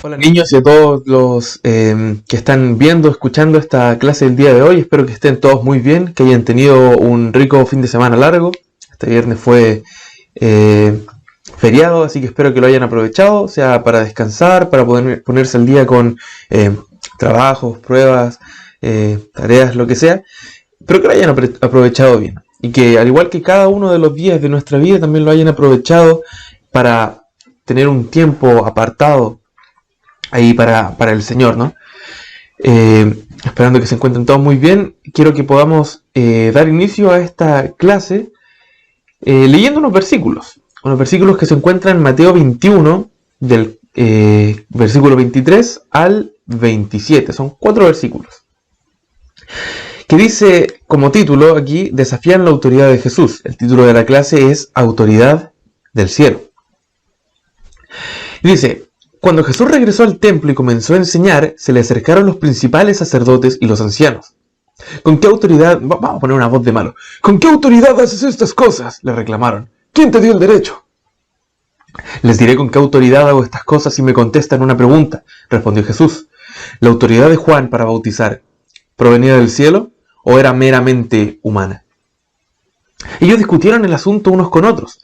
Hola niños y a todos los que están viendo, escuchando esta clase del día de hoy. Espero que estén todos muy bien, que hayan tenido un rico fin de semana largo. Este viernes fue feriado, así que espero que lo hayan aprovechado, sea para descansar, para poder ponerse al día con trabajos, pruebas, tareas, lo que sea. Pero que lo hayan aprovechado bien. Y que al igual que cada uno de los días de nuestra vida, también lo hayan aprovechado para tener un tiempo apartado ahí para el Señor, ¿no? Esperando que se encuentren todos muy bien, quiero que podamos dar inicio a esta clase leyendo unos versículos que se encuentran en Mateo 21, del versículo 23 al 27. Son 4 versículos. Que dice como título aquí, desafían la autoridad de Jesús. El título de la clase es Autoridad del Cielo. Y dice: cuando Jesús regresó al templo y comenzó a enseñar, se le acercaron los principales sacerdotes y los ancianos. ¿Con qué autoridad? Vamos a poner una voz de malo. ¿Con qué autoridad haces estas cosas?, le reclamaron. ¿Quién te dio el derecho? Les diré con qué autoridad hago estas cosas si me contestan una pregunta, respondió Jesús. ¿La autoridad de Juan para bautizar provenía del cielo o era meramente humana? Ellos discutieron el asunto unos con otros.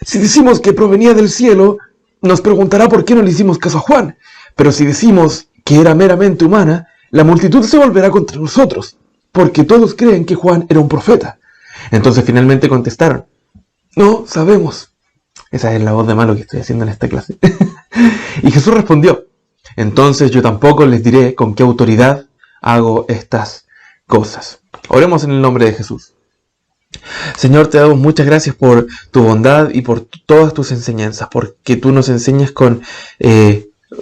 Si decimos que provenía del cielo, nos preguntará por qué no le hicimos caso a Juan. Pero si decimos que era meramente humana, la multitud se volverá contra nosotros, porque todos creen que Juan era un profeta. Entonces finalmente contestaron: no sabemos. Esa es la voz de malo que estoy haciendo en esta clase. Y Jesús respondió: entonces yo tampoco les diré con qué autoridad hago estas cosas. Oremos en el nombre de Jesús. Señor, te damos muchas gracias por tu bondad y por todas tus enseñanzas, porque tú nos enseñas con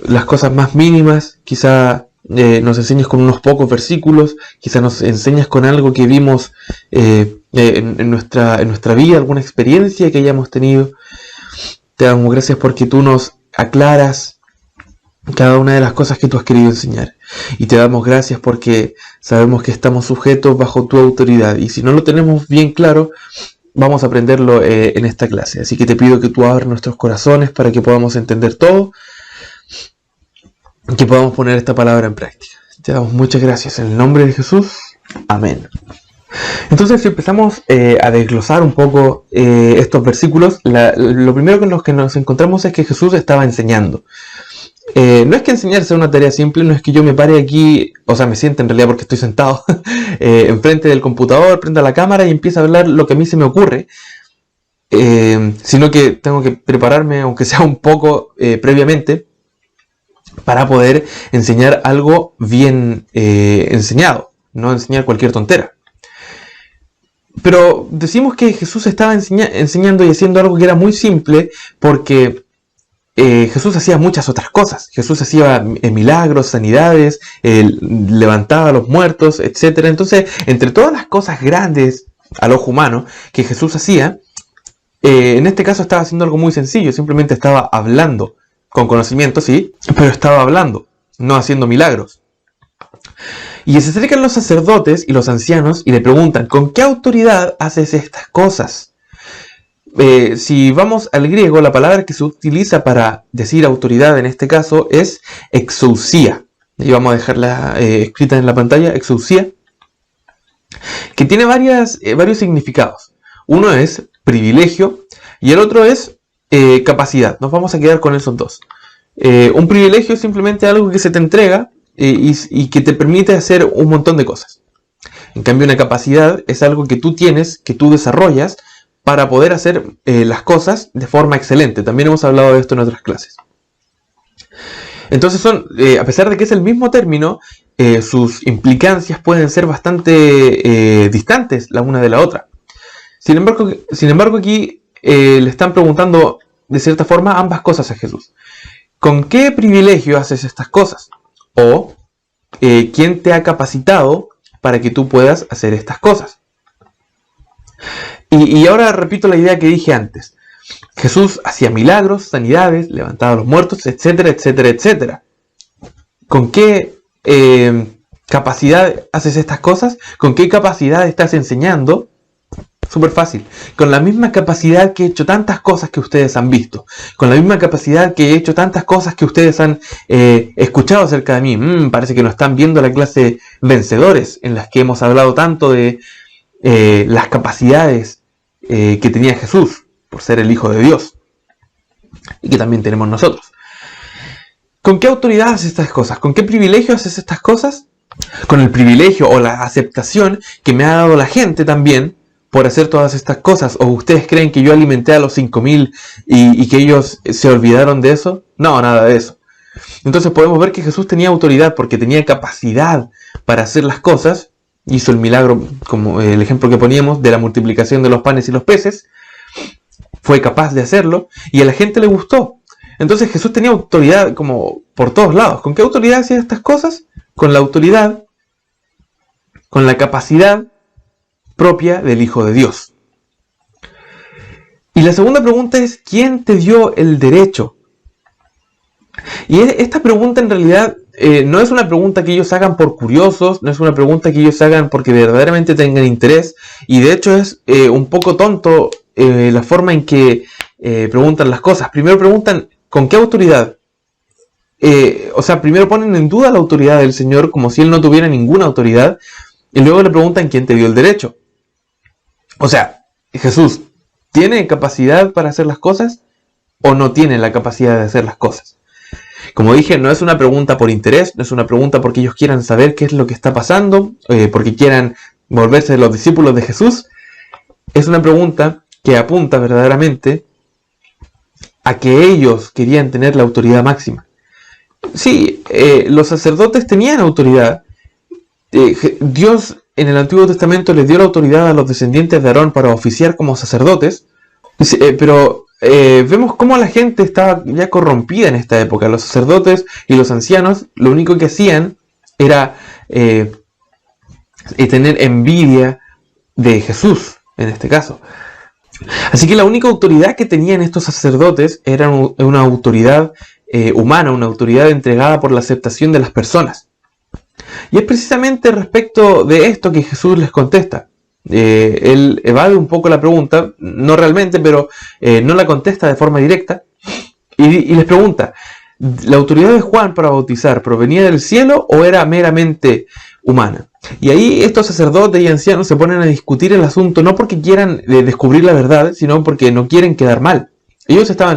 las cosas más mínimas, quizá nos enseñas con unos pocos versículos, quizá nos enseñas con algo que vimos en nuestra vida, alguna experiencia que hayamos tenido. Te damos gracias porque tú nos aclaras cada una de las cosas que tú has querido enseñar. Y te damos gracias porque sabemos que estamos sujetos bajo tu autoridad. Y si no lo tenemos bien claro, vamos a aprenderlo en esta clase. Así que te pido que tú abras nuestros corazones para que podamos entender todo, que podamos poner esta palabra en práctica. Te damos muchas gracias en el nombre de Jesús. Amén. Entonces, si empezamos a desglosar un poco estos versículos, lo primero con lo que nos encontramos es que Jesús estaba enseñando. No es que enseñar sea una tarea simple, no es que yo me pare aquí, o sea, me siente en realidad porque estoy sentado enfrente del computador, prenda la cámara y empiece a hablar lo que a mí se me ocurre, sino que tengo que prepararme, aunque sea un poco previamente, para poder enseñar algo bien enseñado, no enseñar cualquier tontera. Pero decimos que Jesús estaba enseñando y haciendo algo que era muy simple porque Jesús hacía muchas otras cosas. Jesús hacía milagros, sanidades, levantaba a los muertos, etc. Entonces, entre todas las cosas grandes al ojo humano que Jesús hacía, en este caso estaba haciendo algo muy sencillo. Simplemente estaba hablando, con conocimiento, sí, pero estaba hablando, no haciendo milagros. Y se acercan los sacerdotes y los ancianos y le preguntan: ¿con qué autoridad haces estas cosas? Si vamos al griego, la palabra que se utiliza para decir autoridad en este caso es exousia. Y vamos a dejarla escrita en la pantalla, exousia, que tiene varios significados. Uno es privilegio y el otro es capacidad. Nos vamos a quedar con esos dos. Un privilegio es simplemente algo que se te entrega y que te permite hacer un montón de cosas. En cambio, una capacidad es algo que tú tienes, que tú desarrollas para poder hacer las cosas de forma excelente. También hemos hablado de esto en otras clases. Entonces a pesar de que es el mismo término, sus implicancias pueden ser bastante distantes la una de la otra. Sin embargo aquí le están preguntando de cierta forma ambas cosas a Jesús. ¿Con qué privilegio haces estas cosas? O ¿quién te ha capacitado para que tú puedas hacer estas cosas? Y ahora repito la idea que dije antes. Jesús hacía milagros, sanidades, levantaba a los muertos, etcétera, etcétera, etcétera. ¿Con qué capacidad haces estas cosas? ¿Con qué capacidad estás enseñando? Súper fácil. Con la misma capacidad que he hecho tantas cosas que ustedes han visto. Con la misma capacidad que he hecho tantas cosas que ustedes han escuchado acerca de mí. Parece que no están viendo la clase vencedores en las que hemos hablado tanto de las capacidades que tenía Jesús por ser el Hijo de Dios. Y que también tenemos nosotros. ¿Con qué autoridad haces estas cosas? ¿Con qué privilegio haces estas cosas? Con el privilegio o la aceptación que me ha dado la gente también por hacer todas estas cosas. ¿O ustedes creen que yo alimenté a los 5.000 y que ellos se olvidaron de eso? No, nada de eso. Entonces podemos ver que Jesús tenía autoridad porque tenía capacidad para hacer las cosas. Hizo el milagro, como el ejemplo que poníamos, de la multiplicación de los panes y los peces. Fue capaz de hacerlo y a la gente le gustó. Entonces Jesús tenía autoridad como por todos lados. ¿Con qué autoridad hacía estas cosas? Con la autoridad, con la capacidad propia del Hijo de Dios. Y la segunda pregunta es, ¿quién te dio el derecho? Y esta pregunta en realidad no es una pregunta que ellos hagan por curiosos, no es una pregunta que ellos hagan porque verdaderamente tengan interés, y de hecho es un poco tonto la forma en que preguntan las cosas. Primero preguntan, ¿con qué autoridad? Primero ponen en duda la autoridad del Señor como si Él no tuviera ninguna autoridad, y luego le preguntan quién te dio el derecho. O sea, ¿Jesús tiene capacidad para hacer las cosas o no tiene la capacidad de hacer las cosas? Como dije, no es una pregunta por interés, no es una pregunta porque ellos quieran saber qué es lo que está pasando, porque quieran volverse los discípulos de Jesús. Es una pregunta que apunta verdaderamente a que ellos querían tener la autoridad máxima. Sí, los sacerdotes tenían autoridad. Dios en el Antiguo Testamento les dio la autoridad a los descendientes de Aarón para oficiar como sacerdotes, pero vemos cómo la gente estaba ya corrompida en esta época. Los sacerdotes y los ancianos lo único que hacían era tener envidia de Jesús, en este caso. Así que la única autoridad que tenían estos sacerdotes era una autoridad humana, una autoridad entregada por la aceptación de las personas. Y es precisamente respecto de esto que Jesús les contesta. Él evade un poco la pregunta, no realmente, pero no la contesta de forma directa, y les pregunta, ¿la autoridad de Juan para bautizar provenía del cielo o era meramente humana? Y ahí estos sacerdotes y ancianos se ponen a discutir el asunto, no porque quieran descubrir la verdad, sino porque no quieren quedar mal. Ellos estaban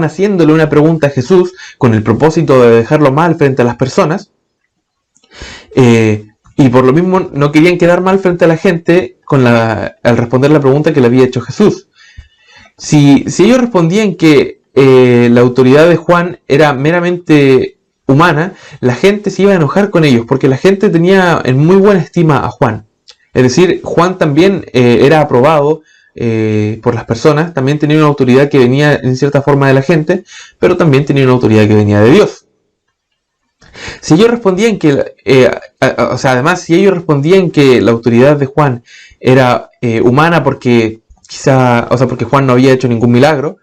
haciéndole una pregunta a Jesús con el propósito de dejarlo mal frente a las personas, y por lo mismo no querían quedar mal frente a la gente al responder la pregunta que le había hecho Jesús. Si ellos respondían que la autoridad de Juan era meramente humana, la gente se iba a enojar con ellos, porque la gente tenía en muy buena estima a Juan. Es decir, Juan también era aprobado por las personas, también tenía una autoridad que venía en cierta forma de la gente, pero también tenía una autoridad que venía de Dios. Si ellos respondían que, si ellos respondían que la autoridad de Juan era humana porque porque Juan no había hecho ningún milagro,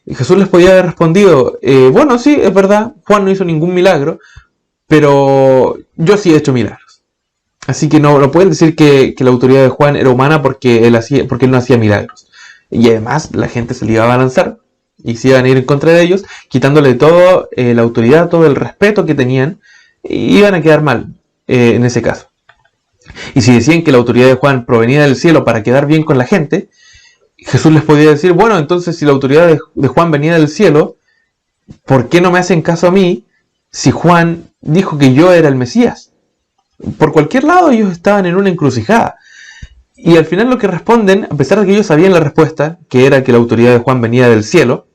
Jesús les podía haber respondido, bueno, sí, es verdad, Juan no hizo ningún milagro, pero yo sí he hecho milagros. Así que no pueden decir que la autoridad de Juan era humana porque él no hacía milagros. Y además la gente se le iba a abalanzar y se iban a ir en contra de ellos, quitándole todo la autoridad, todo el respeto que tenían, y iban a quedar mal en ese caso. Y si decían que la autoridad de Juan provenía del cielo para quedar bien con la gente, Jesús les podía decir, bueno, entonces si la autoridad de Juan venía del cielo, ¿por qué no me hacen caso a mí si Juan dijo que yo era el Mesías? Por cualquier lado ellos estaban en una encrucijada. Y al final lo que responden, a pesar de que ellos sabían la respuesta, que era que la autoridad de Juan venía del cielo,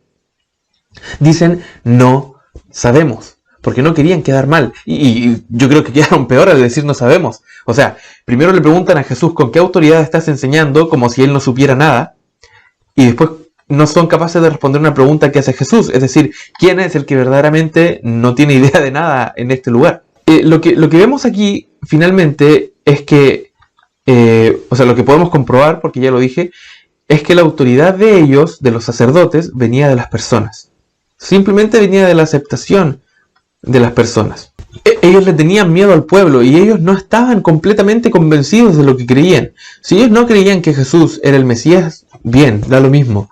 dicen, no sabemos, porque no querían quedar mal. Y yo creo que quedaron peor al decir no sabemos. O sea, primero le preguntan a Jesús con qué autoridad estás enseñando, como si él no supiera nada, y después no son capaces de responder una pregunta que hace Jesús, es decir, ¿quién es el que verdaderamente no tiene idea de nada en este lugar? Lo que vemos aquí finalmente es que, lo que podemos comprobar, porque ya lo dije, es que la autoridad de ellos, de los sacerdotes, venía de las personas. Simplemente venía de la aceptación de las personas. Ellos le tenían miedo al pueblo y ellos no estaban completamente convencidos de lo que creían. Si ellos no creían que Jesús era el Mesías, bien, da lo mismo.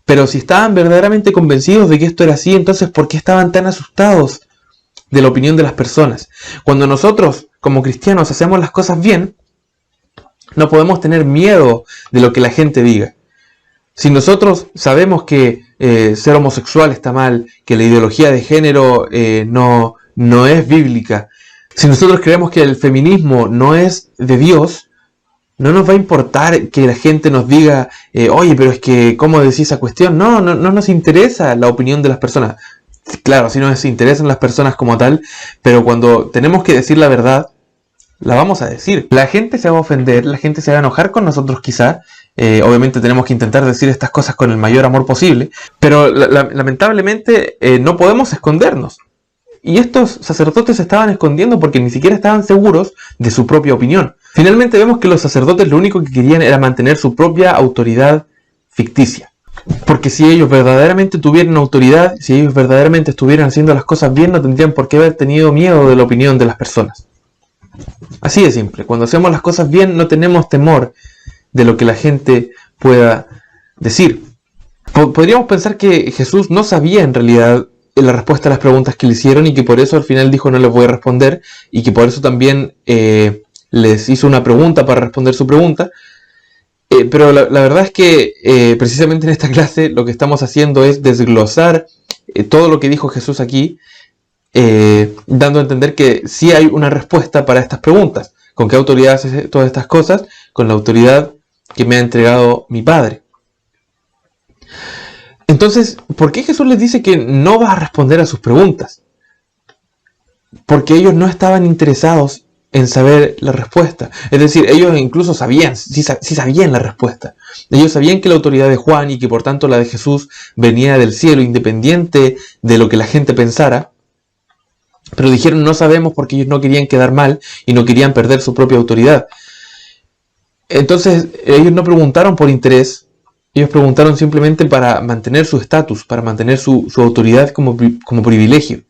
Pero si estaban verdaderamente convencidos de que esto era así, entonces ¿por qué estaban tan asustados de la opinión de las personas? Cuando nosotros, como cristianos, hacemos las cosas bien, no podemos tener miedo de lo que la gente diga. Si nosotros sabemos que ser homosexual está mal, que la ideología de género no es bíblica, si nosotros creemos que el feminismo no es de Dios, no nos va a importar que la gente nos diga, oye, pero es que, ¿cómo decís esa cuestión? No nos interesa la opinión de las personas. Claro, sí nos interesan las personas como tal, pero cuando tenemos que decir la verdad, la vamos a decir. La gente se va a ofender, la gente se va a enojar con nosotros quizá. Obviamente tenemos que intentar decir estas cosas con el mayor amor posible, pero lamentablemente no podemos escondernos. Y estos sacerdotes se estaban escondiendo porque ni siquiera estaban seguros de su propia opinión. Finalmente vemos que los sacerdotes lo único que querían era mantener su propia autoridad ficticia. Porque si ellos verdaderamente tuvieran autoridad, si ellos verdaderamente estuvieran haciendo las cosas bien, no tendrían por qué haber tenido miedo de la opinión de las personas. Así de simple. Cuando hacemos las cosas bien, no tenemos temor de lo que la gente pueda decir. Podríamos pensar que Jesús no sabía en realidad la respuesta a las preguntas que le hicieron y que por eso al final dijo no les voy a responder y que por eso también les hizo una pregunta para responder su pregunta. Pero la verdad es que precisamente en esta clase lo que estamos haciendo es desglosar todo lo que dijo Jesús aquí, dando a entender que sí hay una respuesta para estas preguntas. ¿Con qué autoridad hace todas estas cosas? Con la autoridad que me ha entregado mi Padre. Entonces, ¿por qué Jesús les dice que no va a responder a sus preguntas? Porque ellos no estaban interesados en saber la respuesta. Es decir, ellos incluso sabían, sí sabían la respuesta. Ellos sabían que la autoridad de Juan y que por tanto la de Jesús venía del cielo, independiente de lo que la gente pensara. Pero dijeron no sabemos porque ellos no querían quedar mal y no querían perder su propia autoridad. Entonces, ellos no preguntaron por interés. Ellos preguntaron simplemente para mantener su estatus, para mantener su autoridad como privilegio.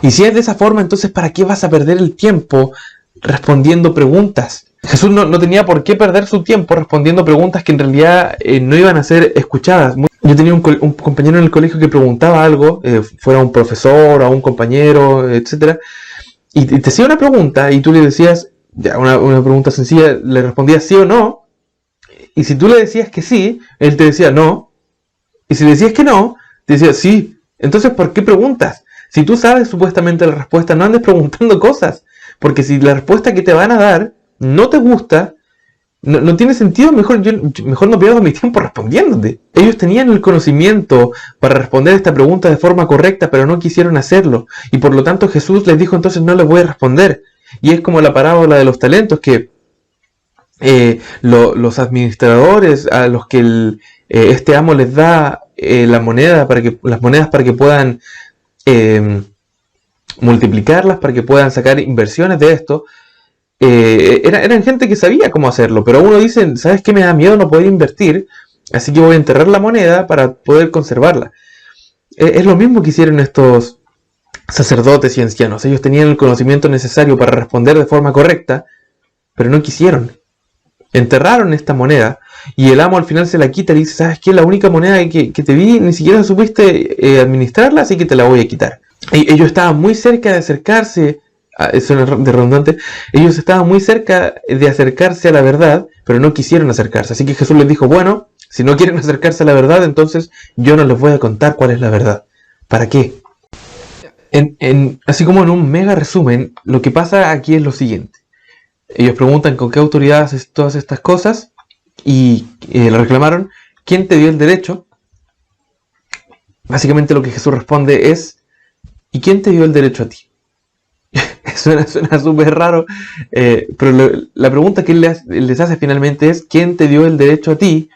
Y si es de esa forma, entonces ¿para qué vas a perder el tiempo respondiendo preguntas? Jesús no tenía por qué perder su tiempo respondiendo preguntas que en realidad no iban a ser escuchadas. Yo tenía un compañero en el colegio que preguntaba algo, fuera un profesor o un compañero, etc. Y te hacía una pregunta y tú le decías, ya, una pregunta sencilla, le respondías sí o no. Y si tú le decías que sí, él te decía no. Y si le decías que no, te decía sí. Entonces, ¿por qué preguntas? Si tú sabes supuestamente la respuesta, no andes preguntando cosas. Porque si la respuesta que te van a dar no te gusta, no tiene sentido, mejor no pierdo mi tiempo respondiéndote. Ellos tenían el conocimiento para responder esta pregunta de forma correcta, pero no quisieron hacerlo. Y por lo tanto Jesús les dijo, entonces no les voy a responder. Y es como la parábola de los talentos, que los administradores a los que este amo les da las monedas para que puedan multiplicarlas, para que puedan sacar inversiones de esto, eran gente que sabía cómo hacerlo, pero uno dice, ¿sabes qué? Me da miedo no poder invertir, así que voy a enterrar la moneda para poder conservarla. Es lo mismo que hicieron estos sacerdotes y ancianos. Ellos tenían el conocimiento necesario para responder de forma correcta, pero no quisieron. Enterraron esta moneda y el amo al final se la quita y dice, ¿sabes qué? La única moneda que te vi, ni siquiera supiste administrarla, así que te la voy a quitar. Y ellos estaban muy cerca de acercarse, suena de redundante, ellos estaban muy cerca de acercarse a la verdad, pero no quisieron acercarse. Así que Jesús les dijo, bueno, si no quieren acercarse a la verdad, entonces yo no les voy a contar cuál es la verdad. ¿Para qué? Así como en un mega resumen, lo que pasa aquí es lo siguiente. Ellos preguntan con qué autoridad haces todas estas cosas y le reclamaron, ¿quién te dio el derecho? Básicamente lo que Jesús responde es, ¿y quién te dio el derecho a ti? suena súper raro, pero la pregunta que él les hace finalmente es, ¿quién te dio el derecho a ti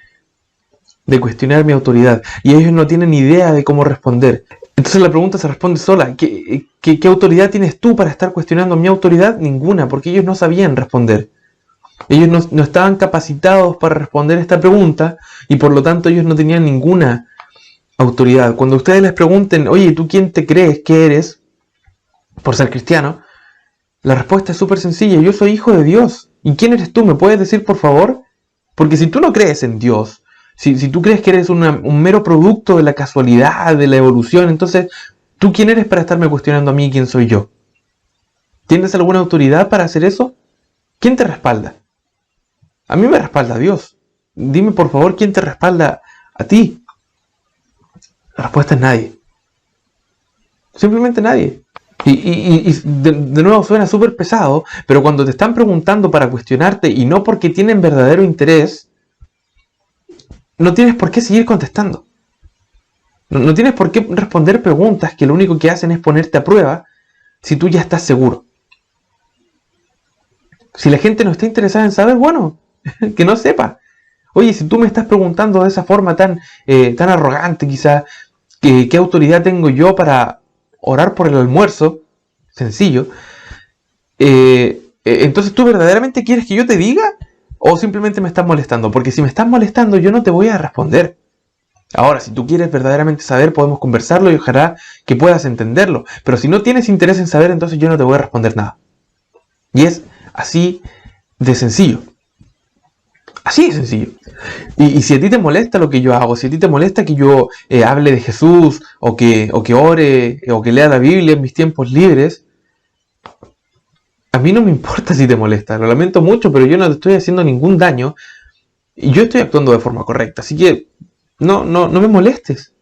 de cuestionar mi autoridad? Y ellos no tienen idea de cómo responder. Entonces la pregunta se responde sola. ¿Qué autoridad tienes tú para estar cuestionando mi autoridad? Ninguna, porque ellos no sabían responder. Ellos no estaban capacitados para responder esta pregunta y por lo tanto ellos no tenían ninguna autoridad. Cuando ustedes les pregunten, oye, ¿tú quién te crees que eres? por ser cristiano, la respuesta es súper sencilla. Yo soy hijo de Dios. ¿Y quién eres tú? ¿Me puedes decir, por favor? Porque si tú no crees en Dios, si tú crees que eres un mero producto de la casualidad, de la evolución, entonces, ¿tú quién eres para estarme cuestionando a mí quién soy yo? ¿Tienes alguna autoridad para hacer eso? ¿Quién te respalda? A mí me respalda Dios. Dime, por favor, ¿quién te respalda a ti? La respuesta es nadie. Simplemente nadie. Y de nuevo suena súper pesado, pero cuando te están preguntando para cuestionarte y no porque tienen verdadero interés, no tienes por qué seguir contestando. No tienes por qué responder preguntas que lo único que hacen es ponerte a prueba si tú ya estás seguro. Si la gente no está interesada en saber, bueno, que no sepa. Oye, si tú me estás preguntando de esa forma tan arrogante quizá, ¿qué autoridad tengo yo para orar por el almuerzo? Sencillo. Entonces, ¿tú verdaderamente quieres que yo te diga? ¿O simplemente me estás molestando? Porque si me estás molestando, yo no te voy a responder. Ahora, si tú quieres verdaderamente saber, podemos conversarlo y ojalá que puedas entenderlo. Pero si no tienes interés en saber, entonces yo no te voy a responder nada. Y es así de sencillo. Así de sencillo. Y si a ti te molesta lo que yo hago, si a ti te molesta que yo hable de Jesús, o que ore, o que lea la Biblia en mis tiempos libres, a mí no me importa si te molesta. Lo lamento mucho, pero yo no te estoy haciendo ningún daño. Y yo estoy actuando de forma correcta. Así que no me molestes.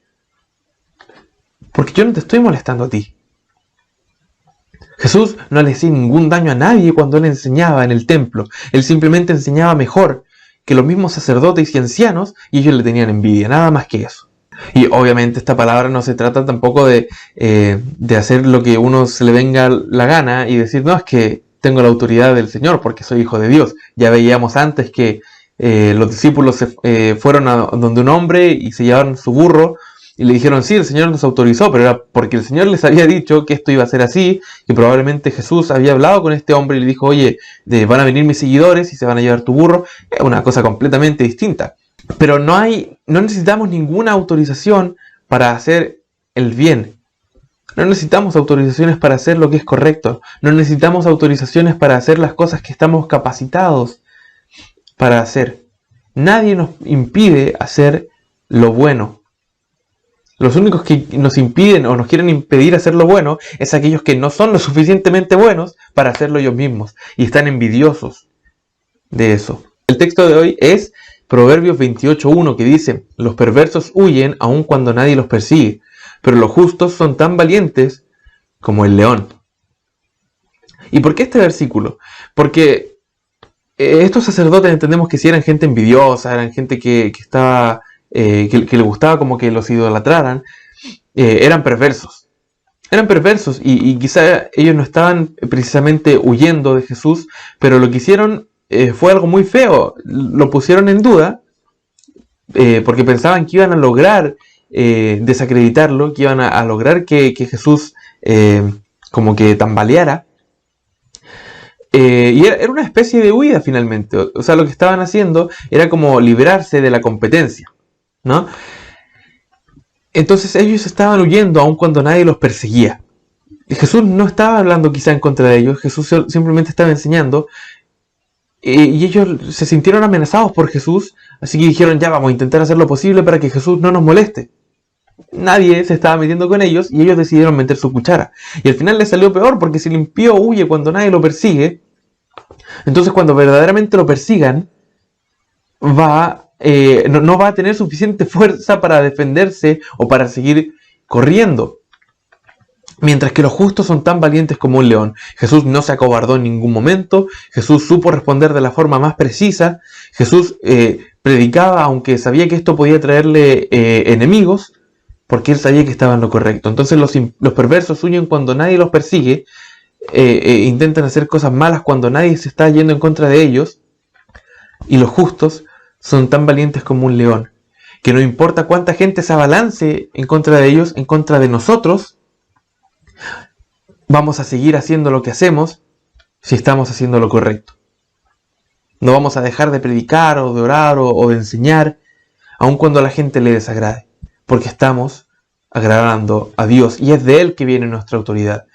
Porque yo no te estoy molestando a ti. Jesús no le hacía ningún daño a nadie cuando él enseñaba en el templo. Él simplemente enseñaba mejor que los mismos sacerdotes y ancianos, y ellos le tenían envidia, nada más que eso. Y obviamente esta palabra no se trata tampoco de hacer lo que uno se le venga la gana y decir, no, es que tengo la autoridad del Señor porque soy hijo de Dios. Ya veíamos antes que los discípulos fueron a donde un hombre y se llevaron su burro y le dijeron, sí, el Señor nos autorizó, pero era porque el Señor les había dicho que esto iba a ser así, y probablemente Jesús había hablado con este hombre y le dijo, oye, van a venir mis seguidores y se van a llevar tu burro. Es una cosa completamente distinta. Pero no necesitamos ninguna autorización para hacer el bien. No necesitamos autorizaciones para hacer lo que es correcto. No necesitamos autorizaciones para hacer las cosas que estamos capacitados para hacer. Nadie nos impide hacer lo bueno. Los únicos que nos impiden o nos quieren impedir hacer lo bueno es aquellos que no son lo suficientemente buenos para hacerlo ellos mismos y están envidiosos de eso. El texto de hoy es Proverbios 28:1, que dice: los perversos huyen aun cuando nadie los persigue, pero los justos son tan valientes como el león. ¿Y por qué este versículo? Porque estos sacerdotes entendemos que si eran gente envidiosa, eran gente que estaba... que le gustaba como que los idolatraran, eran perversos. Eran perversos y quizá ellos no estaban precisamente huyendo de Jesús, pero lo que hicieron fue algo muy feo. Lo pusieron en duda porque pensaban que iban a lograr desacreditarlo, que iban a lograr que Jesús como que tambaleara. Y era una especie de huida finalmente. O sea, lo que estaban haciendo era como librarse de la competencia, ¿no? Entonces ellos estaban huyendo aun cuando nadie los perseguía. Y Jesús no estaba hablando quizá en contra de ellos, Jesús simplemente estaba enseñando, y ellos se sintieron amenazados por Jesús, así que dijeron, ya vamos a intentar hacer lo posible para que Jesús no nos moleste. Nadie se estaba metiendo con ellos y ellos decidieron meter su cuchara. Y al final les salió peor, porque si el impío huye cuando nadie lo persigue, entonces cuando verdaderamente lo persigan, no va a tener suficiente fuerza para defenderse o para seguir corriendo. Mientras que los justos son tan valientes como un león. Jesús no se acobardó en ningún momento. Jesús supo responder de la forma más precisa. Jesús predicaba aunque sabía que esto podía traerle enemigos, porque él sabía que estaba en lo correcto. Entonces los perversos huyen cuando nadie los persigue. Intentan hacer cosas malas cuando nadie se está yendo en contra de ellos. Y los justos son tan valientes como un león, que no importa cuánta gente se abalance en contra de ellos, en contra de nosotros, vamos a seguir haciendo lo que hacemos si estamos haciendo lo correcto. No vamos a dejar de predicar o de orar o de enseñar, aun cuando a la gente le desagrade, porque estamos agradando a Dios y es de Él que viene nuestra autoridad.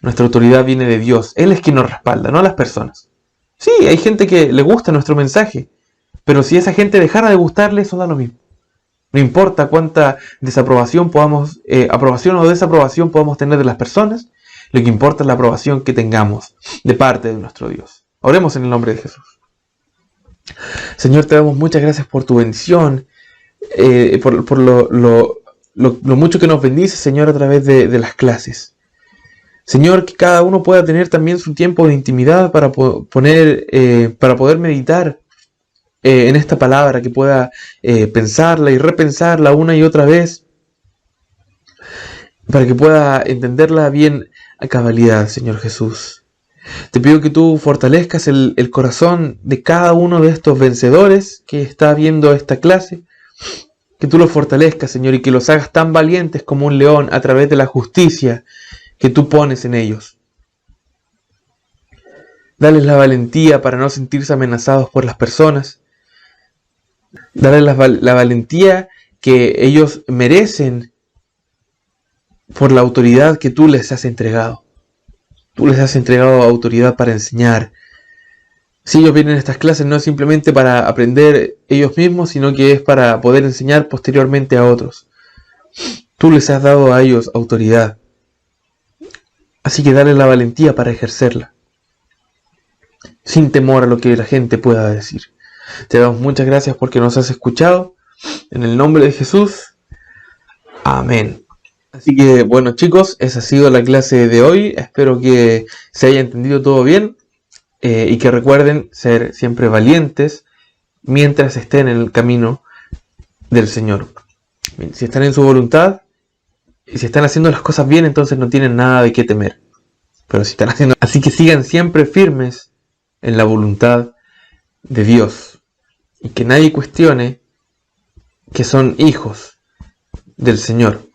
nuestra autoridad viene de Dios. Él es quien nos respalda, no las personas. Sí, hay gente que le gusta nuestro mensaje, pero si esa gente dejara de gustarle, eso da lo mismo. No importa cuánta desaprobación podamos, aprobación o desaprobación podamos tener de las personas, lo que importa es la aprobación que tengamos de parte de nuestro Dios. Oremos en el nombre de Jesús. Señor, te damos muchas gracias por tu bendición, por lo mucho que nos bendice, Señor, a través de las clases. Señor, que cada uno pueda tener también su tiempo de intimidad para poder meditar en esta palabra, que pueda pensarla y repensarla una y otra vez, para que pueda entenderla bien a cabalidad, Señor Jesús. Te pido que tú fortalezcas el corazón de cada uno de estos vencedores que está viendo esta clase, que tú los fortalezcas, Señor, y que los hagas tan valientes como un león a través de la justicia que tú pones en ellos. Dales la valentía para no sentirse amenazados por las personas. Dales la valentía que ellos merecen por la autoridad que tú les has entregado. Tú les has entregado autoridad para enseñar. Si ellos vienen a estas clases no es simplemente para aprender ellos mismos, sino que es para poder enseñar posteriormente a otros. Tú les has dado a ellos autoridad. Así que dale la valentía para ejercerla, sin temor a lo que la gente pueda decir. Te damos muchas gracias porque nos has escuchado. En el nombre de Jesús. Amén. Así que bueno, chicos, esa ha sido la clase de hoy. Espero que se haya entendido todo bien y que recuerden ser siempre valientes mientras estén en el camino del Señor. Bien, si están en su voluntad y si están haciendo las cosas bien, entonces no tienen nada de qué temer. Pero si están haciendo... Así que sigan siempre firmes en la voluntad de Dios. Y que nadie cuestione que son hijos del Señor,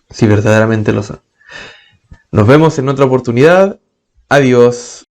si verdaderamente lo son. Nos vemos en otra oportunidad. Adiós.